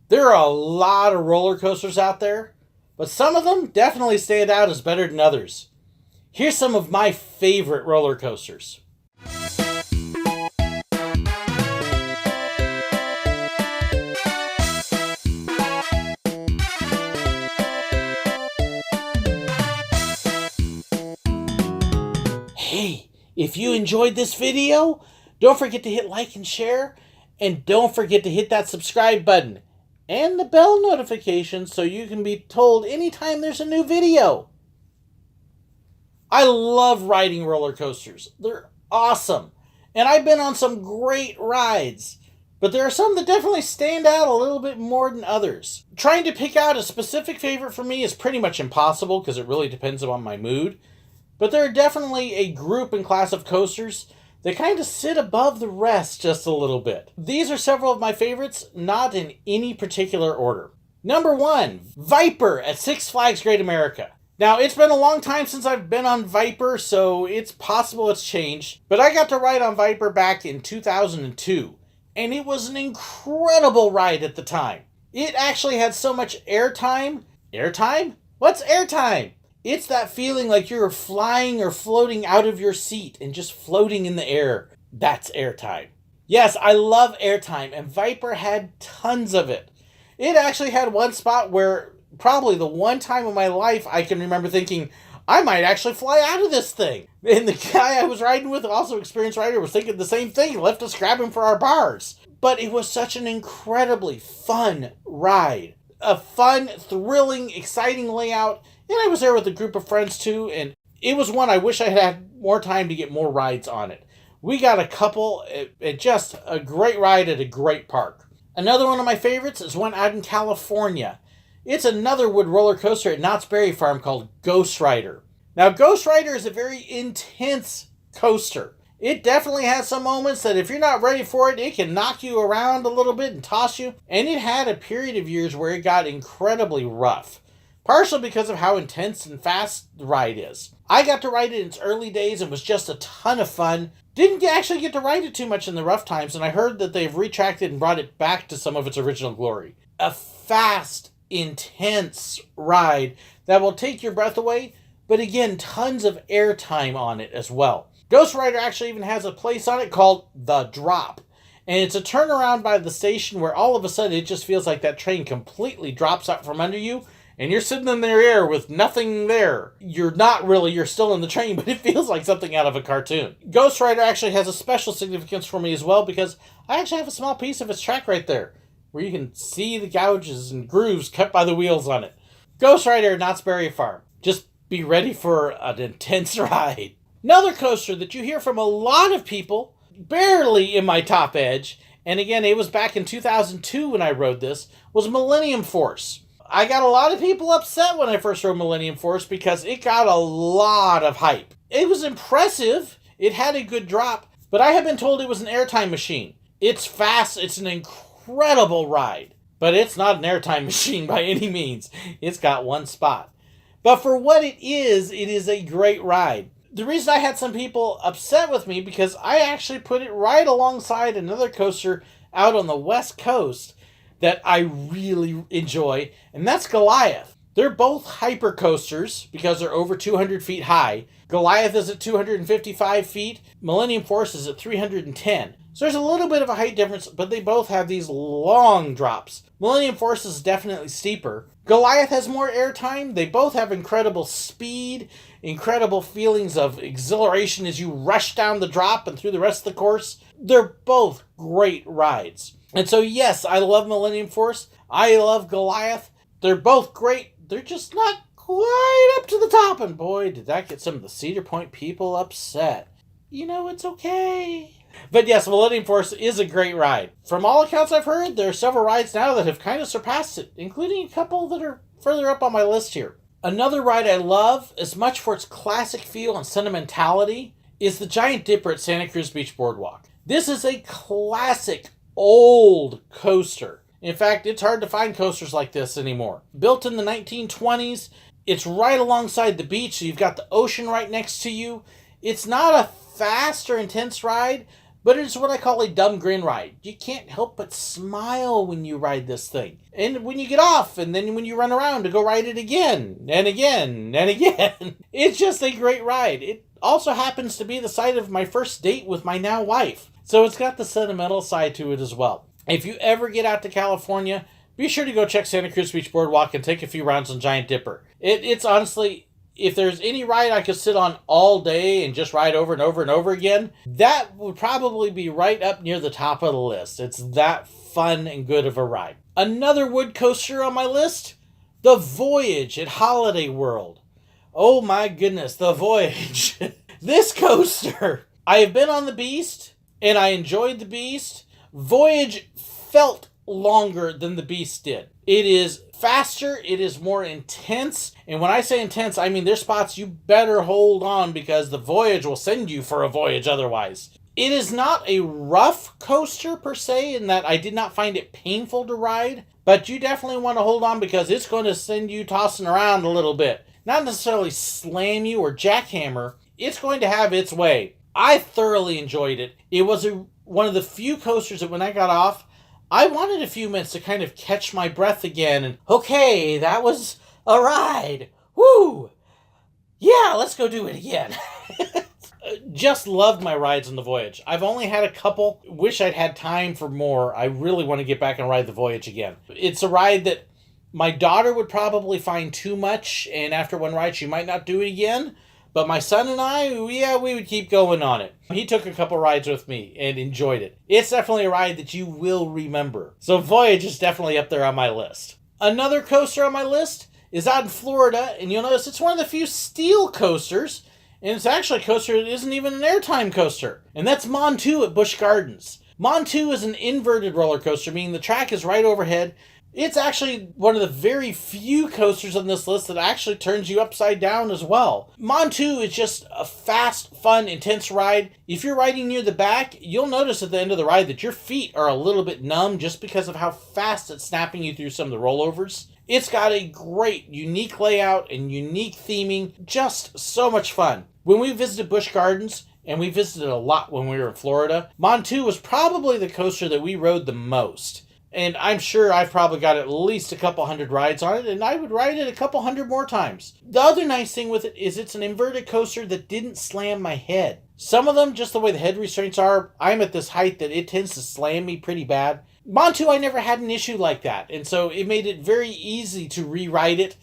There are a lot of roller coasters out there, but some of them definitely stand out as better than others. Here's some of my favorite roller coasters. Hey, if you enjoyed this video, don't forget to hit like and share, and don't forget to hit that subscribe button and the bell notification so you can be told anytime there's a new video. I love riding roller coasters. They're awesome. And I've been on some great rides. But there are some that definitely stand out a little bit more than others. Trying to pick out a specific favorite for me is pretty much impossible because it really depends on my mood. But there are definitely a group and class of coasters that kind of sit above the rest just a little bit. These are several of my favorites, not in any particular order. Number 1, Viper at Six Flags Great America. Now, it's been a long time since I've been on Viper, so it's possible it's changed. But I got to ride on Viper back in 2002, and it was an incredible ride at the time. It actually had so much airtime. Airtime? What's airtime? It's that feeling like you're flying or floating out of your seat and just floating in the air. That's airtime. Yes, I love airtime, and Viper had tons of it. It actually had one spot where probably the one time in my life I can remember thinking, I might actually fly out of this thing. And the guy I was riding with, also experienced rider, was thinking the same thing, left us grabbing for our bars. But it was such an incredibly fun ride. A fun, thrilling, exciting layout. And I was there with a group of friends too, and it was one I wish I had more time to get more rides on it. We got a couple, just a great ride at a great park. Another one of my favorites is one out in California. It's another wood roller coaster at Knott's Berry Farm called Ghost Rider. Now, Ghost Rider is a very intense coaster. It definitely has some moments that if you're not ready for it, it can knock you around a little bit and toss you. And it had a period of years where it got incredibly rough. Partially because of how intense and fast the ride is. I got to ride it in its early days and was just a ton of fun. Didn't actually get to ride it too much in the rough times, and I heard that they've retracted and brought it back to some of its original glory. A fast, intense ride that will take your breath away, but again, tons of airtime on it as well. Ghost Rider actually even has a place on it called The Drop. And it's a turnaround by the station where all of a sudden it just feels like that train completely drops out from under you. And you're sitting in the air with nothing there. You're not really, you're still in the train, but it feels like something out of a cartoon. Ghost Rider actually has a special significance for me as well because I actually have a small piece of its track right there where you can see the gouges and grooves cut by the wheels on it. Ghost Rider at Knott's Berry Farm. Just be ready for an intense ride. Another coaster that you hear from a lot of people, barely in my top edge, and again, it was back in 2002 when I rode this, was Millennium Force. I got a lot of people upset when I first rode Millennium Force because it got a lot of hype. It was impressive. It had a good drop, but I have been told it was an airtime machine. It's fast. It's an incredible ride, but it's not an airtime machine by any means. It's got one spot. But for what it is a great ride. The reason I had some people upset with me because I actually put it right alongside another coaster out on the West Coast that I really enjoy, and that's Goliath. They're both hyper coasters because they're over 200 feet high. Goliath is at 255 feet. Millennium Force is at 310. So there's a little bit of a height difference, but they both have these long drops. Millennium Force is definitely steeper. Goliath has more airtime. They both have incredible speed, incredible feelings of exhilaration as you rush down the drop and through the rest of the course. They're both great rides. And so, yes, I love Millennium Force. I love Goliath. They're both great. They're just not quite up to the top. And boy, did that get some of the Cedar Point people upset. You know, it's okay. But yes, Millennium Force is a great ride. From all accounts I've heard, there are several rides now that have kind of surpassed it, including a couple that are further up on my list here. Another ride I love, as much for its classic feel and sentimentality, is the Giant Dipper at Santa Cruz Beach Boardwalk. This is a classic old coaster. In fact, it's hard to find coasters like this anymore. Built in the 1920s, it's right alongside the beach, so you've got the ocean right next to you. It's not a fast or intense ride, but it's what I call a dumb grin ride. You can't help but smile when you ride this thing. And when you get off, and then when you run around to go ride it again, and again, and again. It's just a great ride. It also happens to be the site of my first date with my now wife. So it's got the sentimental side to it as well. If you ever get out to California, be sure to go check Santa Cruz Beach Boardwalk and take a few rounds on Giant Dipper. It's honestly, if there's any ride I could sit on all day and just ride over and over and over again, that would probably be right up near the top of the list. It's that fun and good of a ride. Another wood coaster on my list, the Voyage at Holiday World. Oh my goodness, the Voyage. This coaster, I have been on the Beast, and I enjoyed the Beast. Voyage felt longer than the Beast did. It is faster, it is more intense, and when I say intense, I mean there's spots you better hold on because the Voyage will send you for a voyage otherwise. It is not a rough coaster per se in that I did not find it painful to ride, but you definitely want to hold on because it's going to send you tossing around a little bit. Not necessarily slam you or jackhammer, it's going to have its way. I thoroughly enjoyed it. It was one of the few coasters that when I got off, I wanted a few minutes to kind of catch my breath again and, okay, that was a ride. Woo! Yeah, let's go do it again. Just loved my rides on the Voyage. I've only had a couple. Wish I'd had time for more. I really want to get back and ride the Voyage again. It's a ride that my daughter would probably find too much, and after one ride she might not do it again. But my son and I, yeah, we would keep going on it. He took a couple rides with me and enjoyed it. It's definitely a ride that you will remember. So Voyage is definitely up there on my list. Another coaster on my list is out in Florida, and you'll notice it's one of the few steel coasters, and it's actually a coaster that isn't even an airtime coaster. And that's Montu at Busch Gardens. Montu is an inverted roller coaster, meaning the track is right overhead. It's actually one of the very few coasters on this list that actually turns you upside down as well. Montu is just a fast, fun, intense ride. If you're riding near the back, you'll notice at the end of the ride that your feet are a little bit numb just because of how fast it's snapping you through some of the rollovers. It's got a great, unique layout and unique theming. Just so much fun. When we visited Busch Gardens, and we visited a lot when we were in Florida, Montu was probably the coaster that we rode the most. And I'm sure I've probably got at least a couple hundred rides on it, and I would ride it a couple hundred more times. The other nice thing with it is it's an inverted coaster that didn't slam my head. Some of them, just the way the head restraints are, I'm at this height that it tends to slam me pretty bad. Montu, I never had an issue like that, and so it made it very easy to re-ride it.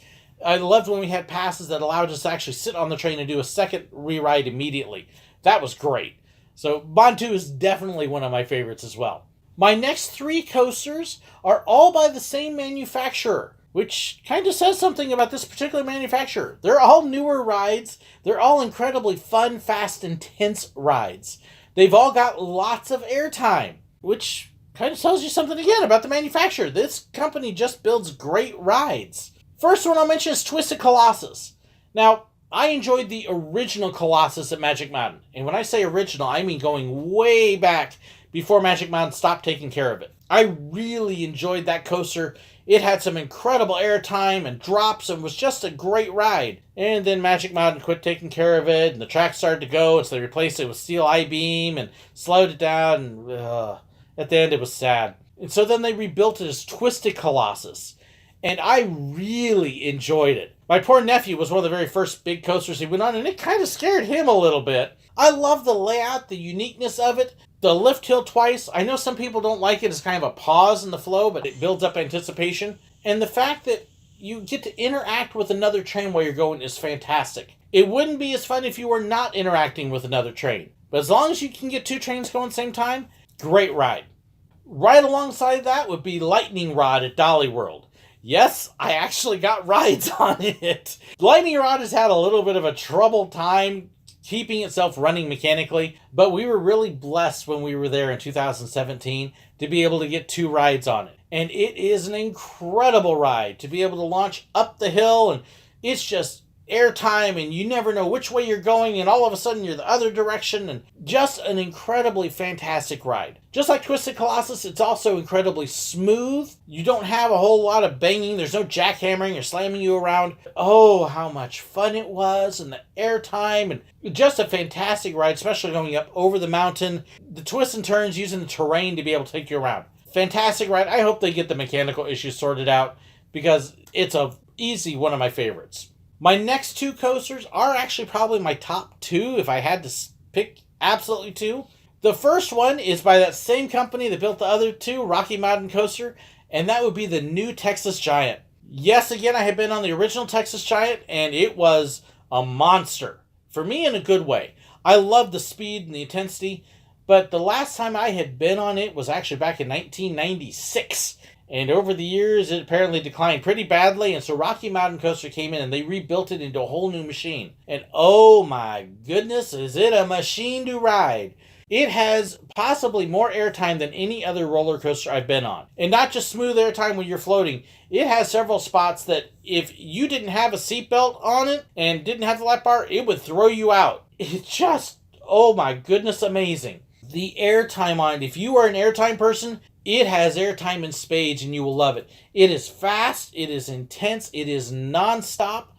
I loved when we had passes that allowed us to actually sit on the train and do a second re-ride immediately. That was great. So Montu is definitely one of my favorites as well. My next three coasters are all by the same manufacturer, which kind of says something about this particular manufacturer. They're all newer rides. They're all incredibly fun, fast, intense rides. They've all got lots of airtime, which kind of tells you something again about the manufacturer. This company just builds great rides. First one I'll mention is Twisted Colossus. Now, I enjoyed the original Colossus at Magic Mountain. And when I say original, I mean going way back before Magic Mountain stopped taking care of it. I really enjoyed that coaster. It had some incredible airtime and drops and was just a great ride. And then Magic Mountain quit taking care of it, and the track started to go, and so they replaced it with steel I-beam and slowed it down, and at the end it was sad. And so then they rebuilt it as Twisted Colossus. And I really enjoyed it. My poor nephew was one of the very first big coasters he went on, and it kind of scared him a little bit. I love the layout, the uniqueness of it. The lift hill twice, I know some people don't like it as kind of a pause in the flow, but it builds up anticipation. And the fact that you get to interact with another train while you're going is fantastic. It wouldn't be as fun if you were not interacting with another train. But as long as you can get two trains going at the same time, great ride. Right alongside that would be Lightning Rod at Dollywood. Yes, I actually got rides on it. Lightning Rod has had a little bit of a troubled time keeping itself running mechanically, but we were really blessed when we were there in 2017 to be able to get two rides on it. And it is an incredible ride to be able to launch up the hill, and it's just airtime, and you never know which way you're going, and all of a sudden you're the other direction, and just an incredibly fantastic ride. Just like Twisted Colossus, it's also incredibly smooth. You don't have a whole lot of banging. There's no jackhammering or slamming you around. Oh, how much fun it was, and the airtime, and just a fantastic ride, especially going up over the mountain. The twists and turns, using the terrain to be able to take you around. Fantastic ride. I hope they get the mechanical issues sorted out, because it's a easy one of my favorites. My next two coasters are actually probably my top two if I had to pick absolutely two. The first one is by that same company that built the other two, Rocky Mountain Coaster, and that would be the new Texas Giant. Yes, again, I had been on the original Texas Giant, and it was a monster. For me, in a good way. I love the speed and the intensity, but the last time I had been on it was actually back in 1996. And over the years, it apparently declined pretty badly, and so Rocky Mountain Coaster came in and they rebuilt it into a whole new machine. And oh my goodness, is it a machine to ride! It has possibly more airtime than any other roller coaster I've been on. And not just smooth airtime when you're floating. It has several spots that if you didn't have a seatbelt on it and didn't have the lap bar, it would throw you out. It's just, oh my goodness, amazing. The airtime on it, if you are an airtime person, it has airtime in spades and you will love it. It is fast, it is intense, it is non-stop.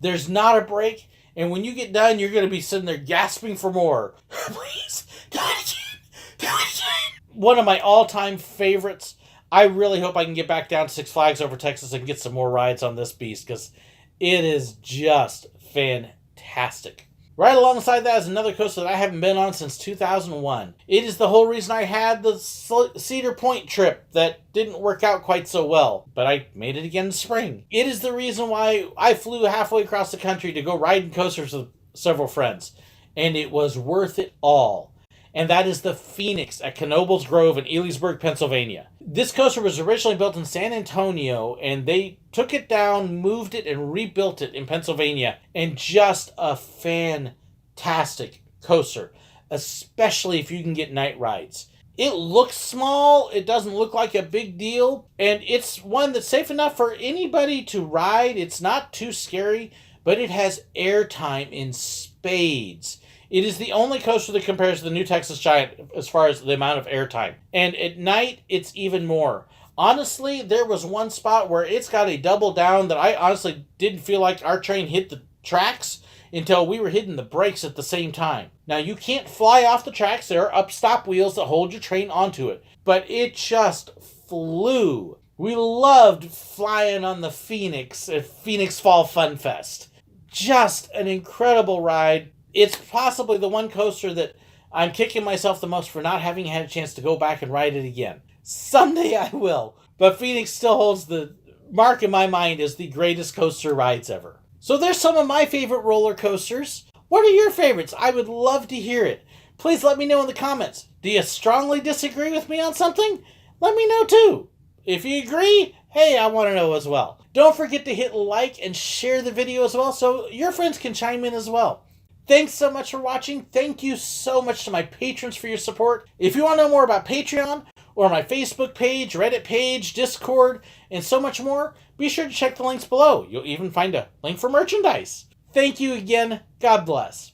There's not a break. And when you get done, you're going to be sitting there gasping for more. Please, do it again. Do it again. One of my all-time favorites. I really hope I can get back down to Six Flags over Texas and get some more rides on this beast, because it is just fantastic. Right alongside that is another coaster that I haven't been on since 2001. It is the whole reason I had the Cedar Point trip that didn't work out quite so well, but I made it again in spring. It is the reason why I flew halfway across the country to go riding coasters with several friends, and it was worth it all. And that is the Phoenix at Knoebel's Grove in Elysburg, Pennsylvania. This coaster was originally built in San Antonio, and they took it down, moved it, and rebuilt it in Pennsylvania. And just a fantastic coaster, especially if you can get night rides. It looks small, it doesn't look like a big deal, and it's one that's safe enough for anybody to ride. It's not too scary, but it has airtime in spades. It is the only coaster that compares to the new Texas Giant as far as the amount of airtime. And at night, it's even more. Honestly, there was one spot where it's got a double down that I honestly didn't feel like our train hit the tracks until we were hitting the brakes at the same time. Now, you can't fly off the tracks. There are up-stop wheels that hold your train onto it. But it just flew. We loved flying on the Phoenix at Phoenix Fall Fun Fest. Just an incredible ride. It's possibly the one coaster that I'm kicking myself the most for not having had a chance to go back and ride it again. Someday I will. But Phoenix still holds the mark in my mind as the greatest coaster rides ever. So there's some of my favorite roller coasters. What are your favorites? I would love to hear it. Please let me know in the comments. Do you strongly disagree with me on something? Let me know too. If you agree, hey, I want to know as well. Don't forget to hit like and share the video as well so your friends can chime in as well. Thanks so much for watching. Thank you so much to my patrons for your support. If you want to know more about Patreon or my Facebook page, Reddit page, Discord, and so much more, be sure to check the links below. You'll even find a link for merchandise. Thank you again. God bless.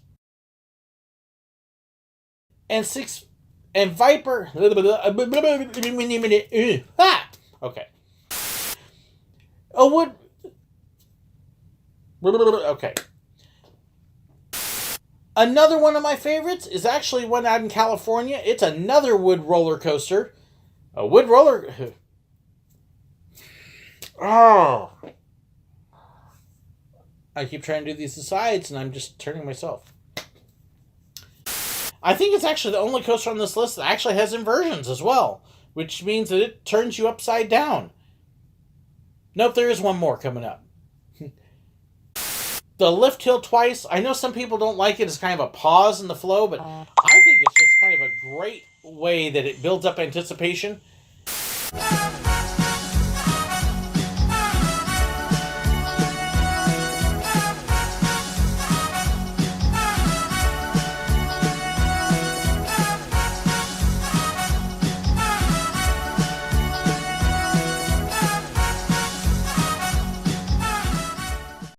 And Viper. Okay. Oh, wood. Okay. Another one of my favorites is actually one out in California. It's another wood roller coaster. A wood roller... Oh. I keep trying to do these asides and I'm just turning myself. I think it's actually the only coaster on this list that actually has inversions as well, which means that it turns you upside down. Nope, there is one more coming up. The Lift Hill Twice. I know some people don't like it as kind of a pause in the flow, but I think it's just kind of a great way that it builds up anticipation.